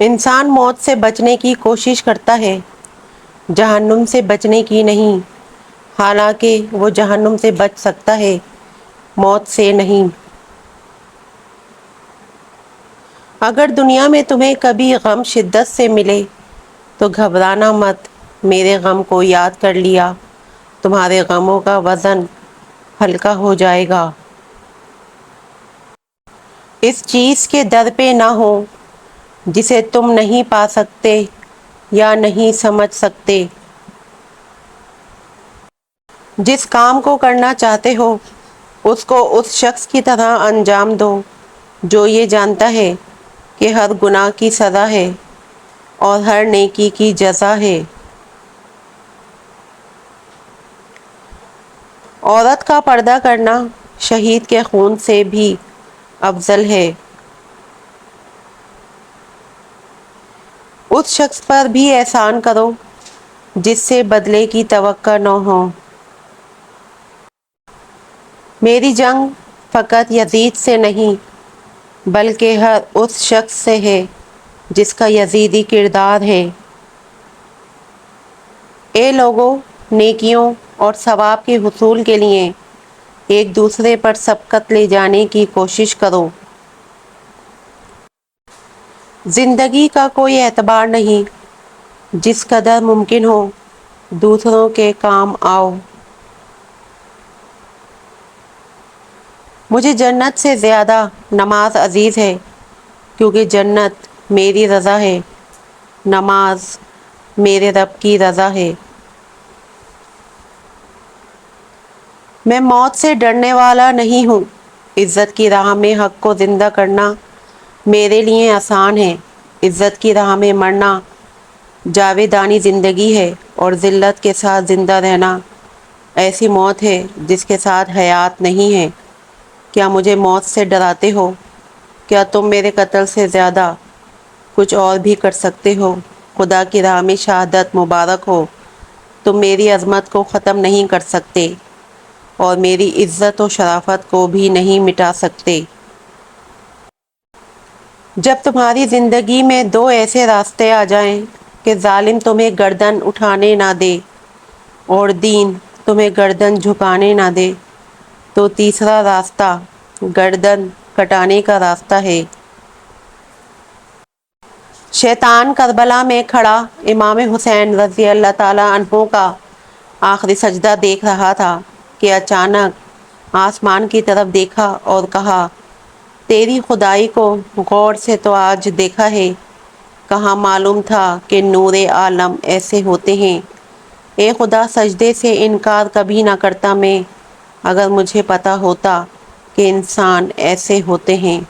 انسان موت سے بچنے کی کوشش کرتا ہے، جہنم سے بچنے کی نہیں، حالانکہ وہ جہنم سے بچ سکتا ہے، موت سے نہیں۔ اگر دنیا میں تمہیں کبھی غم شدت سے ملے تو گھبرانا مت، میرے غم کو یاد کر لیا، تمہارے غموں کا وزن ہلکا ہو جائے گا۔ اس چیز کے در پہ نہ ہو جسے تم نہیں پا سکتے یا نہیں سمجھ سکتے۔ جس کام کو کرنا چاہتے ہو اس کو اس شخص کی طرح انجام دو جو یہ جانتا ہے کہ ہر گناہ کی سزا ہے اور ہر نیکی کی جزا ہے۔ عورت کا پردہ کرنا شہید کے خون سے بھی افضل ہے۔ اس شخص پر بھی احسان کرو جس سے بدلے کی توقع نہ ہو۔ میری جنگ فقط یزید سے نہیں بلکہ ہر اس شخص سے ہے جس کا یزیدی کردار ہے۔ اے لوگو، نیکیوں اور ثواب کے حصول کے لیے ایک دوسرے پر سبقت لے جانے کی کوشش کرو۔ زندگی کا کوئی اعتبار نہیں، جس قدر ممکن ہو دوسروں کے کام آؤ۔ مجھے جنت سے زیادہ نماز عزیز ہے، کیونکہ جنت میری رضا ہے، نماز میرے رب کی رضا ہے۔ میں موت سے ڈرنے والا نہیں ہوں، عزت کی راہ میں حق کو زندہ کرنا میرے لیے آسان ہے۔ عزت کی راہ میں مرنا جاویدانی زندگی ہے اور ذلت کے ساتھ زندہ رہنا ایسی موت ہے جس کے ساتھ حیات نہیں ہے۔ کیا مجھے موت سے ڈراتے ہو؟ کیا تم میرے قتل سے زیادہ کچھ اور بھی کر سکتے ہو؟ خدا کی راہ میں شہادت مبارک ہو، تم میری عظمت کو ختم نہیں کر سکتے اور میری عزت و شرافت کو بھی نہیں مٹا سکتے۔ جب تمہاری زندگی میں دو ایسے راستے آ جائیں کہ ظالم تمہیں گردن اٹھانے نہ دے اور دین تمہیں گردن جھکانے نہ دے تو تیسرا راستہ گردن کٹانے کا راستہ ہے۔ شیطان کربلا میں کھڑا امام حسین رضی اللہ تعالیٰ عنہ کا آخری سجدہ دیکھ رہا تھا کہ اچانک آسمان کی طرف دیکھا اور کہا، تیری خدائی کو غور سے تو آج دیکھا ہے، کہاں معلوم تھا کہ نور عالم ایسے ہوتے ہیں۔ اے خدا، سجدے سے انکار کبھی نہ کرتا میں، اگر مجھے پتہ ہوتا کہ انسان ایسے ہوتے ہیں۔